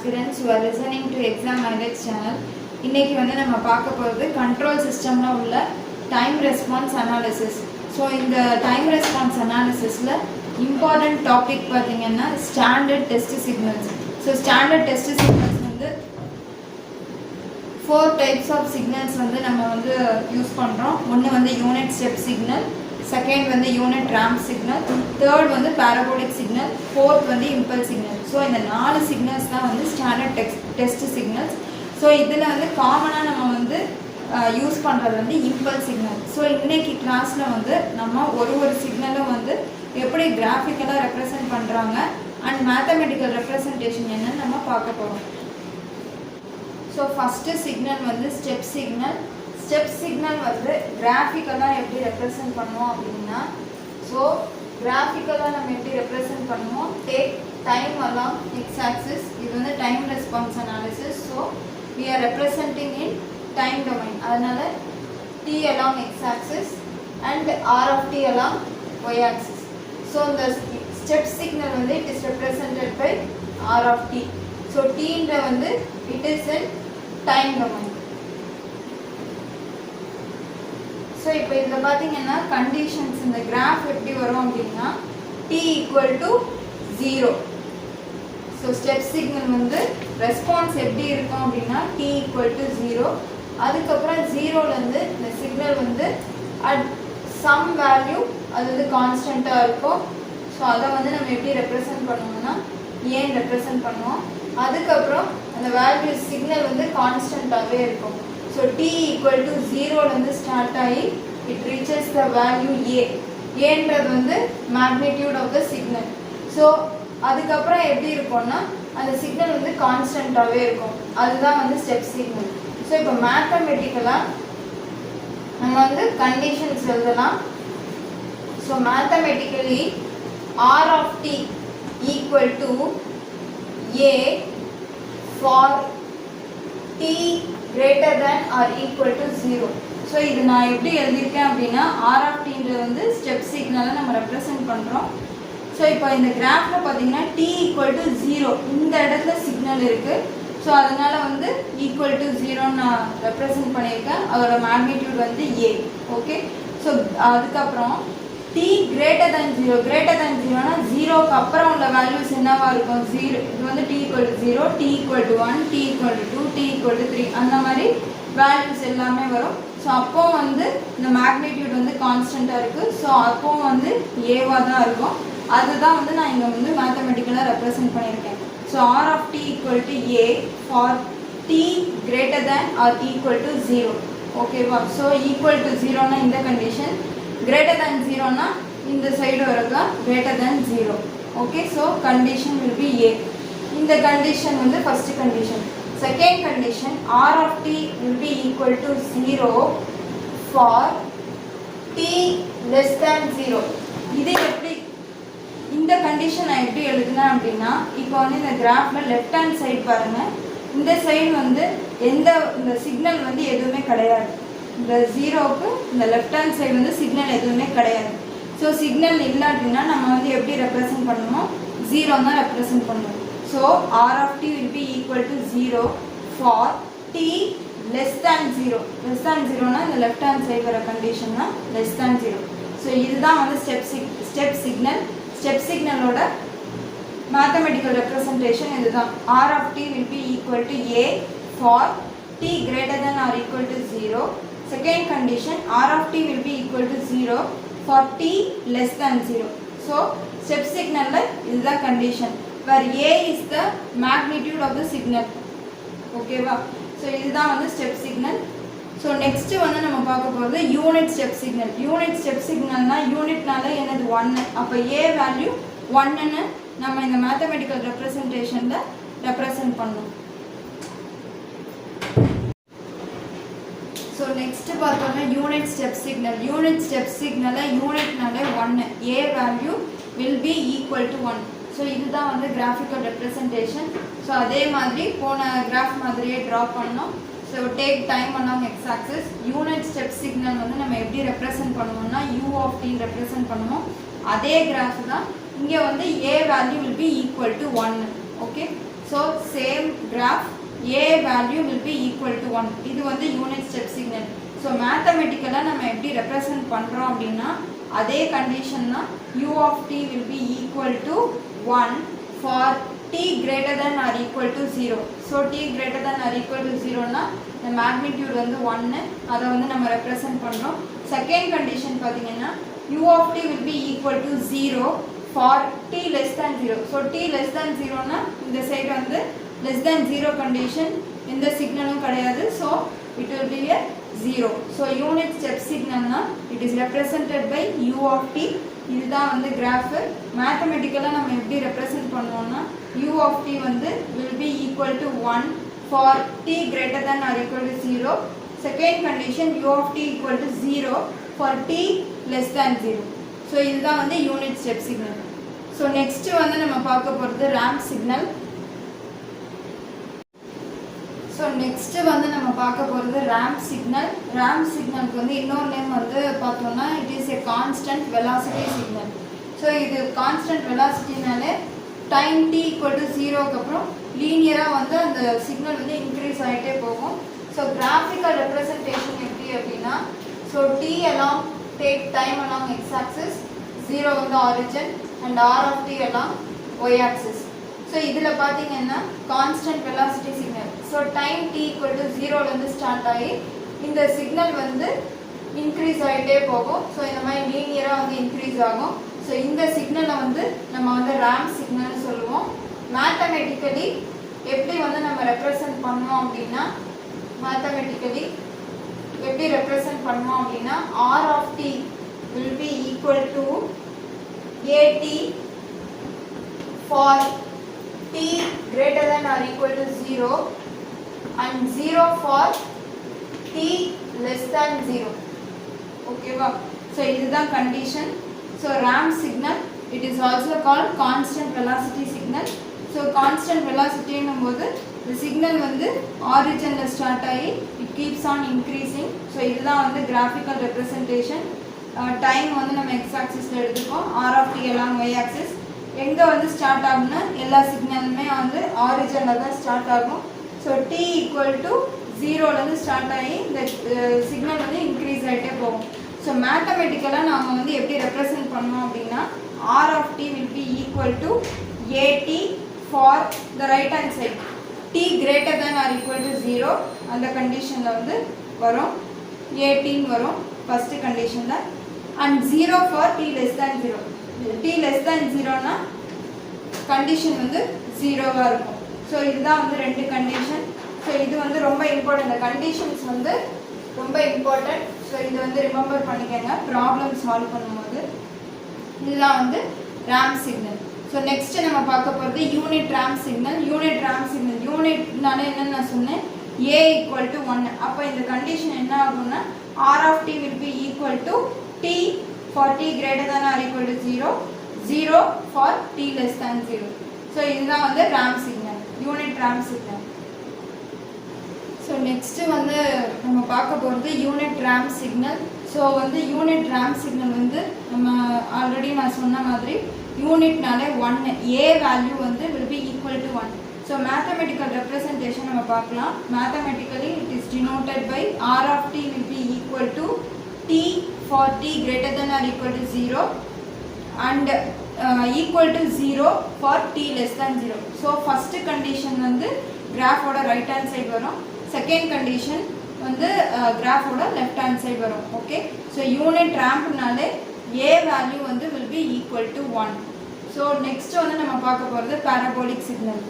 aspirants who are listening to Exam Highlights channel. இன்னைக்கு வந்து நம்ம பார்க்க போகிறது கண்ட்ரோல் சிஸ்டமில் உள்ள டைம் ரெஸ்பான்ஸ் அனாலிசிஸ். ஸோ இந்த டைம் ரெஸ்பான்ஸ் அனாலிசிஸில் இம்பார்ட்டண்ட் டாபிக் பார்த்தீங்கன்னா standard test signals. So standard test signals வந்து 4 types ஆஃப் சிக்னல்ஸ் வந்து நம்ம வந்து யூஸ் பண்ணுறோம். ஒன்று வந்து யூனிட் ஸ்டெப் சிக்னல், செகண்ட் வந்து யூனிட் ரேம்ப் சிக்னல், தேர்ட் வந்து பேரபோலிக் சிக்னல், ஃபோர்த் வந்து இம்பல்ஸ் சிக்னல். ஸோ இந்த 4 சிக்னல்ஸ் தான் வந்து ஸ்டாண்டர்ட் டெஸ்ட் சிக்னல்ஸ். ஸோ இதில் வந்து காமனாக நம்ம வந்து யூஸ் பண்ணுறது வந்து இம்பல்ஸ் சிக்னல். ஸோ இன்றைக்கி கிளாஸில் வந்து நம்ம ஒரு சிக்னலும் வந்து எப்படி கிராஃபிக்கலாக ரெப்ரசன்ட் பண்ணுறாங்க அண்ட் மேத்தமெட்டிக்கல் ரெப்ரசன்டேஷன் என்னன்னு நம்ம பார்க்க போகிறோம். ஸோ ஃபஸ்ட்டு சிக்னல் வந்து ஸ்டெப் சிக்னல். ஸ்டெப் சிக்னல் வந்து கிராஃபிக்கலாக எப்படி ரெப்ரசன்ட் பண்ணுவோம் அப்படின்னா, ஸோ கிராஃபிக்கலாக நம்ம எப்படி ரெப்ரசன்ட் பண்ணுவோம், take time along x axis. இது வந்து time response analysis. So we are representing in time domain. அதனால் t along x axis and r of t along y axis. So the step signal வந்து it is represented by r of t. So t ன்ற வந்து it is in time domain. So இப்போ இதில் பார்த்தீங்கன்னா conditions இந்த graph எப்படி வரும் அப்படின்னா t equal to 0. So step signal வந்து ரெஸ்பான்ஸ் எப்படி இருக்கும் அப்படின்னா t equal to 0. அதுக்கப்புறம் 0லேருந்து இந்த சிக்னல் வந்து அட் சம் வேல்யூ அது வந்து கான்ஸ்டண்ட்டாக இருக்கும். ஸோ அதை வந்து நம்ம எப்படி ரெப்ரசன்ட் பண்ணுவோம்னா ஏன் ரெப்ரசன்ட் பண்ணுவோம். அதுக்கப்புறம் அந்த வேல்யூ சிக்னல் வந்து கான்ஸ்டண்ட்டாகவே இருக்கும். ஸோ t equal to 0லேருந்து ஸ்டார்ட் ஆகி it reaches the value a. ஏன்றது வந்து magnitude of the signal. So அதுக்கப்புறம் எப்படி இருக்கும்னா அந்த சிக்னல் வந்து கான்ஸ்டண்ட்டாகவே இருக்கும். அதுதான் வந்து ஸ்டெப் சிக்னல். ஸோ இப்போ மேத்தமெட்டிக்கலாக நம்ம வந்து கண்டிஷன்ஸ் எழுதலாம். So mathematically r of t equal to a for t greater than or equal to 0. So இது நான் எப்படி எழுதியிருக்கேன் அப்படின்னா r of tன்றது வந்து ஸ்டெப் சிக்னலை நம்ம ரெப்ரசன்ட் பண்ணுறோம். ஸோ இப்போ இந்த கிராஃபில் பார்த்தீங்கன்னா t equal to 0 இந்த இடத்துல சிக்னல் இருக்குது. ஸோ அதனால் வந்து ஈக்குவல் டு 0ன்னு நான் ரெப்ரசன்ட் பண்ணியிருக்கேன். அதோட மேக்னிடியூட் வந்து a. ஓகே. ஸோ அதுக்கப்புறம் t greater than 0. Greater than 0னா 0க்கு அப்புறம் உள்ள வேல்யூஸ் என்னவா இருக்கும், 0. இது வந்து t equal to 0, t equal to 1, t equal to 2, t equal to 3 அந்த மாதிரி வேல்யூஸ் எல்லாமே வரும். ஸோ அப்போ வந்து இந்த மேக்னிடியூட் வந்து கான்ஸ்டண்ட்டாக இருக்குது. ஸோ அப்போ வந்து ஏவாக தான் இருக்கும். அதுதான் வந்து நான் இங்கே வந்து மேத்தமெட்டிக்கலாக ரெப்ரசன்ட் பண்ணியிருக்கேன். So r of t equal to a for t greater than or equal to 0. ஓகேவா. ஸோ ஈக்குவல் டு 0னா இந்த கண்டிஷன், greater than 0னா இந்த சைடு வரலாம் greater than 0. Okay. So condition will be a. இந்த கண்டிஷன் வந்து first condition. Second condition r of t will be equal to 0 for t less than 0. இது எப்படி இந்த condition நான் எப்படி எழுதுனேன் அப்படின்னா, இப்போ வந்து இந்த கிராஃபில் லெஃப்ட் ஹேண்ட் சைடு பாருங்கள். இந்த சைடு வந்து இந்த சிக்னல் வந்து எதுவுமே கிடையாது. இந்த 0க்கு இந்த லெஃப்ட் ஹேண்ட் சைடு வந்து சிக்னல் எதுவுமே கிடையாது. ஸோ சிக்னல் இல்லை அப்படின்னா நம்ம வந்து எப்படி ரெப்ரசன்ட் பண்ணணும், 0 தான் ரெப்ரசன்ட் பண்ணணும். So r of t will be equal to 0 for t less than 0. Less than 0னா இந்த லெஃப்ட் ஹேண்ட் சைடு வர கண்டிஷன்னா லெஸ் தேன் 0. ஸோ இதுதான் வந்து ஸ்டெப் சிக்னல். ஸ்டெப் சிக்னலோட மேத்தமெட்டிக்கல் ரெப்ரசன்டேஷன் இதுதான். r of t will be equal to a for t greater than or equal to 0. Second condition r of t will be equal to 0 for t less than 0. So step signal இதுதான் condition where a is the magnitude of the signal. ஓகேவா. So இதுதான் வந்து step signal. So next வந்து நம்ம பார்க்க போகிறது unit step signal. Unit step சிக்னல்னால் யூனிட்னால என்னது 1. அப்போ ஏ வேல்யூ 1ன்னு நம்ம இந்த மேத்தமெட்டிக்கல் ரெப்ரசன்டேஷனில் ரெப்ரசன்ட் பண்ணணும். ஸோ நெக்ஸ்ட்டு பார்த்தோம்னா unit step signal. Unit step சிக்னலில் யூனிட்னால 1, a value will be equal to 1. So இதுதான் வந்து கிராஃபிக்கல் ரெப்ரசன்டேஷன். ஸோ அதே மாதிரி போன கிராஃப் மாதிரியே ட்ரா பண்ணோம். So take time along x axis. Unit step signal வந்து நம்ம எப்படி ரெப்ரசன்ட் பண்ணுவோம்னா u of t ரெப்ரசன்ட் பண்ணுவோம். அதே கிராஃப் தான் இங்கே வந்து a value will be equal to 1. Okay. So so same graph A value will be equal to 1. இது வந்து யூனிட் ஸ்டெப் சிக்னல். ஸோ மேத்தமெட்டிக்கலாக நம்ம எப்படி ரெப்ரசன்ட் பண்ணுறோம் அப்படின்னா அதே கண்டிஷன் தான் u of t will be equal to 1 for t greater than or equal to 0. So t greater than or equal to 0னா இந்த magnitude வந்து 1 அதை வந்து நம்ம ரெப்ரசன்ட் பண்ணுறோம். செகண்ட் கண்டிஷன் பார்த்தீங்கன்னா u of t will be equal to 0 for t less than 0. So t less than 0னா இந்த side வந்து less than 0 condition இந்த சிக்னலும் கிடையாது. So it will be a 0. So unit step சிக்னல்னா it is represented by u of t. இதுதான் வந்து graph. மேத்தமெட்டிக்கலாக நம்ம எப்படி ரெப்ரசன்ட் பண்ணுவோம்னா u of t வந்து will be equal to 1 for t greater than or equal to 0. Second condition u of t equal to 0 for t less than 0. So இதுதான் வந்து unit step signal. So next வந்து நம்ம பார்க்க போகிறது ramp signal. So next வந்து நம்ம பார்க்க போகிறது ரேம்ப் சிக்னல். ரேம்ப் சிக்னலுக்கு வந்து இன்னொரு நேம் வந்து பார்த்தோம்னா it is a constant velocity signal. So இது கான்ஸ்டன்ட் வெலாசிட்டினாலே டைம் t ஈக்குவல் டு 0க்கு அப்புறம் லீனியராக வந்து அந்த சிக்னல் வந்து இன்க்ரீஸ் ஆகிட்டே போகும். ஸோ கிராஃபிக்கல் ரெப்ரசன்டேஷன் எப்படி அப்படின்னா so t along take time along x axis, 0 வந்து origin and r of t along y axis. So இதில் பார்த்தீங்கன்னா constant velocity signal. So time t equal to 0லேருந்து ஸ்டார்ட் ஆகி இந்த சிக்னல் வந்து இன்க்ரீஸ் ஆகிட்டே போகும். ஸோ இந்த மாதிரி லீனியராக வந்து இன்க்ரீஸ் ஆகும். ஸோ இந்த சிக்னலை வந்து நம்ம வந்து ரேம்ப் சிக்னல்னு சொல்லுவோம். மேத்தமெட்டிக்கலி எப்படி வந்து நம்ம ரெப்ரசன்ட் பண்ணுவோம் அப்படின்னா மேத்தமெட்டிக்கலி எப்படி ரெப்ரசன்ட் பண்ணுவோம் அப்படின்னா r of t will be equal to at for t greater than or equal to 0 and 0 for t less than 0. ஓகேவா? ஸோ இதுதான் condition. So ramp signal it is also called constant velocity signal. So constant வெலாசிட்டின்னும் போது இந்த signal வந்து ஆரிஜினில் start ஆகி it keeps on increasing. So இதுதான் வந்து கிராஃபிக்கல் ரெப்ரசன்டேஷன். டைம் வந்து நம்ம எக்ஸ் ஆக்சிஸில் எடுத்துக்கோம், r of t along y axis. எங்கே வந்து ஸ்டார்ட் ஆகும்னா எல்லா சிக்னலுமே வந்து ஆரிஜினில் தான் ஸ்டார்ட் ஆகும். ஸோ t ஈக்குவல் டு 0லேருந்து ஸ்டார்ட் ஆகி இந்த சிக்னல் வந்து இன்க்ரீஸ் ஆகிட்டே போகும். ஸோ மேத்தமெட்டிக்கலாக நாம் வந்து எப்படி ரெப்ரசன்ட் பண்ணோம் அப்படின்னா r of t will be equal to at for the right hand side. t greater than or equal to 0 அந்த கண்டிஷனில் வந்து வரும், at வரும் ஃபஸ்ட்டு கண்டிஷனில். And 0 for t less than 0. t less than 0னா கண்டிஷன் வந்து 0வாக இருக்கும். ஸோ இதுதான் வந்து ரெண்டு கண்டிஷன். ஸோ இது வந்து ரொம்ப இம்பார்ட்டன்ட். இந்த கண்டிஷன்ஸ் வந்து ரொம்ப இம்பார்ட்டன்ட். ஸோ இது வந்து ரிமெம்பர் பண்ணிக்கோங்க ப்ராப்ளம் சால்வ் பண்ணும்போது. இதுதான் வந்து ரேம்ப் சிக்னல். ஸோ நெக்ஸ்ட்டு நம்ம பார்க்க போகிறது unit ramp signal. Unit ramp signal யூனிட்னால என்னென்னு நான் சொன்னேன் a ஈக்குவல் டு 1. அப்போ இந்த கண்டிஷன் என்ன ஆகும்னா r of t will be equal to t for t greater than or equal to 0, 0 for t less than 0. So இதுதான் வந்து ramp signal, unit ramp signal. So next வந்து நம்ம பார்க்க போகிறது யூனிட் ரேம்ப் சிக்னல். ஸோ வந்து unit ramp signal வந்து நம்ம already நான் சொன்ன மாதிரி யூனிட்னாலே 1, a வேல்யூ வந்து will be equal to 1. So mathematical representation நம்ம பார்க்கலாம். Mathematically it is denoted by r of t will be equal to t for t greater than or equal to 0 and equal to 0 for t less than 0. So first condition வந்து கிராஃபோட right hand side வரும், second condition வந்து கிராஃபோட left hand side வரும். Okay, so unit ரேம்ப்னாலே a value வந்து will be equal to 1. So next வந்து நம்ம பார்க்க போகிறது பேரபோலிக் சிக்னல்.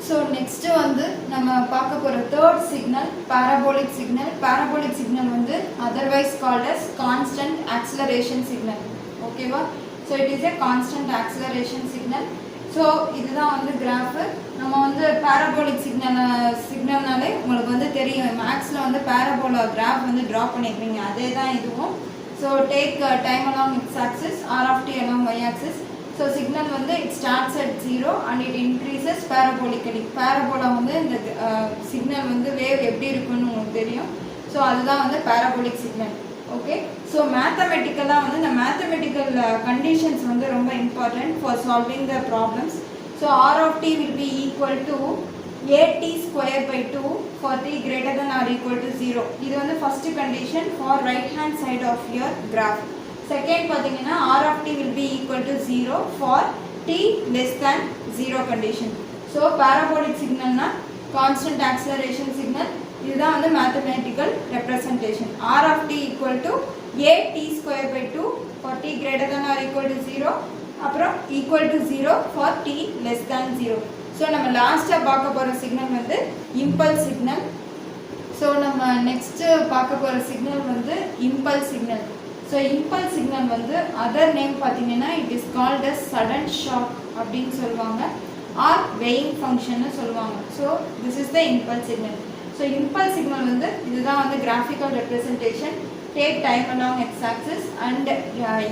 ஸோ நெக்ஸ்ட்டு வந்து நம்ம பார்க்க போகிற third signal parabolic signal. Parabolic signal வந்து otherwise called as constant acceleration signal. ஓகேவா? So it is a constant acceleration signal. So இதுதான் வந்து கிராஃபு. நம்ம வந்து பேரபோலிக் சிக்னல்னாலே உங்களுக்கு வந்து தெரியும், மேக்ஸில் வந்து பேரபோலா கிராஃப் வந்து ட்ரா பண்ணியிருப்பீங்க, அதே தான் இதுவும். So take time along x axis, r of t along y axis. So signal வந்து it starts at 0 and it increases parabolically. Parabola வந்து இந்த சிக்னல் வந்து வேவ் எப்படி இருக்குன்னு உங்களுக்கு தெரியும். ஸோ அதுதான் வந்து பேரபோலிக் சிக்னல். ஓகே, ஸோ மேத்தமெட்டிக்கலாக வந்து இந்த மேத்தமெட்டிக்கல் கண்டிஷன்ஸ் வந்து ரொம்ப important for solving the problems. So r of t will be equal to at square by 2 for t greater than or equal to 0. இது வந்து first condition for right hand side of your graph. Second பாத்தீங்கன்னா r of t will be equal to 0 for t less than 0 condition. So parabolic signal na constant acceleration signal. இதுதான் வந்து mathematical representation. r of t equal to at square by 2 for t greater than or equal to 0. அப்புறம் equal to 0 for t less than 0. So நம்ம லாஸ்ட்டாக பார்க்க போகிற signal வந்து impulse signal. So நம்ம next பார்க்க போகிற சிக்னல் வந்து impulse signal. So impulse signal வந்து அதர் நேம் பார்த்தீங்கன்னா it is called as sudden shock அப்படின்னு சொல்லுவாங்க, ஆர் வெயிங் ஃபங்க்ஷன்னு சொல்லுவாங்க. So this is the impulse signal. So impulse signal வந்து இதுதான் வந்து graphical representation. Take time along x axis and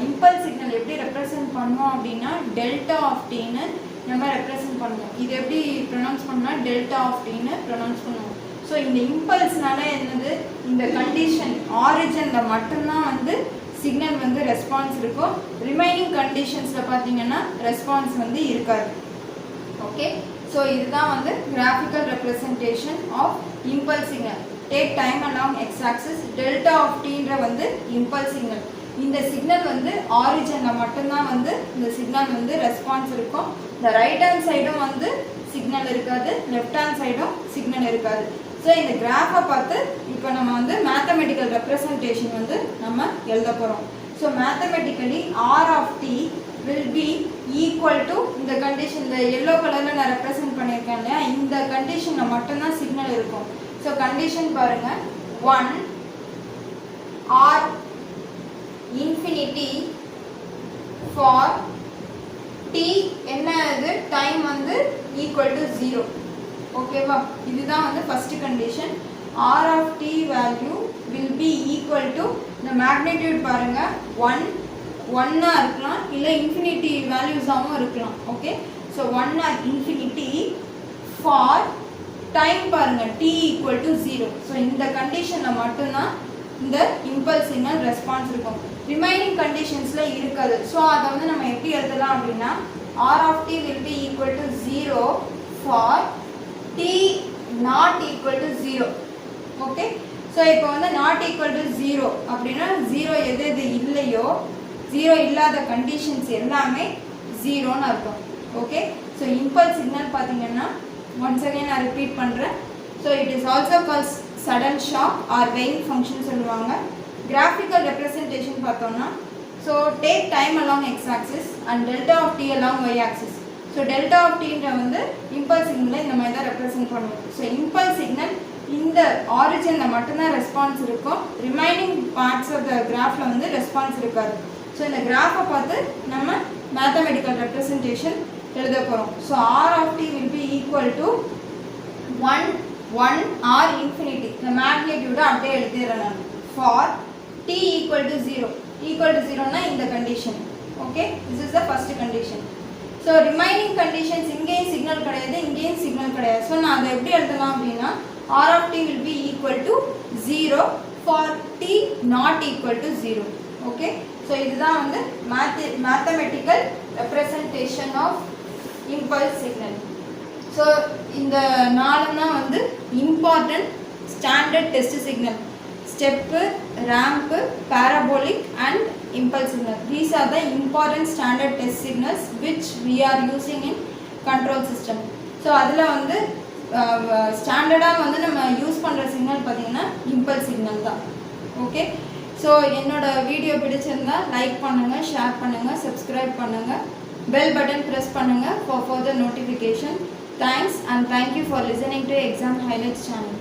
impulse signal எப்படி ரெப்ரசன்ட் பண்ணுவோம் அப்படின்னா டெல்டா ஆஃப் டீன்னு நம்ம ரெப்ரசன்ட் பண்ணுவோம். இது எப்படி ப்ரொனவுன்ஸ் பண்ணால் டெல்டா ஆஃப் டீன்னு ப்ரொனவுன்ஸ் பண்ணுவோம். ஸோ இந்த இம்பல்ஸ்னால என்னது, இந்த கண்டிஷன் ஆரிஜினில் மட்டும்தான் வந்து சிக்னல் வந்து ரெஸ்பான்ஸ் இருக்கும். ரிமைனிங் கண்டிஷன்ஸில் பார்த்தீங்கன்னா ரெஸ்பான்ஸ் வந்து இருக்காது. ஓகே, ஸோ இதுதான் வந்து graphical representation of impulse signal. Take time along x axis, delta of டீன்ற வந்து இம்பல்ஸ் சிக்னல். இந்த சிக்னல் வந்து ஆரிஜினில் மட்டும்தான் வந்து இந்த சிக்னல் வந்து ரெஸ்பான்ஸ் இருக்கும். இந்த ரைட் ஹேண்ட் சைடும் வந்து சிக்னல் இருக்காது, லெஃப்ட் ஹேண்ட் சைடும் சிக்னல் இருக்காது. ஸோ இந்த கிராஃபை பார்த்து இப்போ நம்ம வந்து மேத்தமெட்டிக்கல் ரெப்ரசன்டேஷன் வந்து நம்ம எழுத போகிறோம். So mathematically r of t will be equal to இந்த கண்டிஷன், இந்த எல்லோ கலரில் நான் ரெப்ரசன்ட் பண்ணியிருக்கேன் இல்லையா, இந்த கண்டிஷனில் மட்டும்தான் சிக்னல் இருக்கும். ஸோ கண்டிஷன் பாருங்கள், 1 r infinity for t என்ன இது டைம் வந்து ஈக்குவல் டு 0. ஓகேவா, இதுதான் வந்து first condition. r of t value will be equal to, இந்த மேக்னிடியூட் பாருங்க 1 இருக்கலாம், இல்லை இன்ஃபினிட்டி வேல்யூஸாகவும் இருக்கலாம். Okay, so 1 or infinity for time பாருங்க t ஈக்குவல் டு 0. ஸோ இந்த கண்டிஷனில் மட்டும்தான் இந்த இம்பல்ஸ் சிக்னல் ரெஸ்பான்ஸ் இருக்கும். ரிமைனிங் கண்டிஷன்ஸில் இருக்காது. ஸோ அதை வந்து நம்ம எப்படி எழுதலாம் அப்படின்னா r of t will be equal to 0 for t not equal to 0. Okay, so இப்போ வந்து நாட் ஈக்குவல் டு 0 அப்படின்னா 0 எது எது இல்லையோ, 0 இல்லாத கண்டிஷன்ஸ் எல்லாமே 0ன்னு அர்த்தம். ஓகே, ஸோ இம்பல்ஸ் சிக்னல் பார்த்தீங்கன்னா ஒன்ஸ் அகைன் நான் ரிப்பீட் பண்ணுறேன். So it is also calls sudden shock or weighing function சொல்லுவாங்க. கிராஃபிக்கல் ரெப்ரசன்டேஷன் பார்த்தோம்னா, so take time along x axis and delta of t along y axis. So delta of டீன்ற வந்து impulse சிக்னலை இந்த மாதிரி தான் ரெப்ரசென்ட் பண்ணுவோம். ஸோ இம்பல்ஸ் சிக்னல் இந்த ஆரிஜினில் மட்டும்தான் ரெஸ்பான்ஸ் இருக்கும், ரிமைனிங் பார்ட்ஸ் ஆஃப் த கிராஃபில் வந்து ரெஸ்பான்ஸ் இருக்காது. ஸோ இந்த கிராஃபை பார்த்து நம்ம மேத்தமெட்டிக்கல் ரெப்ரசன்டேஷன் எழுத போகிறோம். So r of t will be equal to 1 or infinity, இந்த மேக்னிடியூடை அப்படியே எழுதிடுறேன் நான். For t equal to 0, equal to 0 in the condition. Okay, this is the first condition. So remaining conditions இங்கேயும் சிக்னல் கிடையாது, இங்கேயும் சிக்னல் கிடையாது. ஸோ நான் அதை எப்படி எழுதலாம் அப்படின்னா r of t will be equal to 0 for t not equal to 0. Okay, so இதுதான் வந்து mathematical representation of impulse signal. So இந்த நாலுன்னா வந்து important standard test signal. Step, ramp, parabolic and impulse signal. These are the important standard test signals which we are using in control system. So அதில் வந்து ஸ்டாண்டர்டாக வந்து நம்ம use பண்ணுற signal பார்த்தீங்கன்னா impulse signal தான். ஓகே, ஸோ என்னோட video பிடிச்சிருந்தா லைக் பண்ணுங்கள், ஷேர் பண்ணுங்கள், சப்ஸ்கிரைப் பண்ணுங்கள், பெல் பட்டன் ப்ரெஸ் பண்ணுங்கள் for further notification. Thanks and thank you for listening to Exam Highlights channel.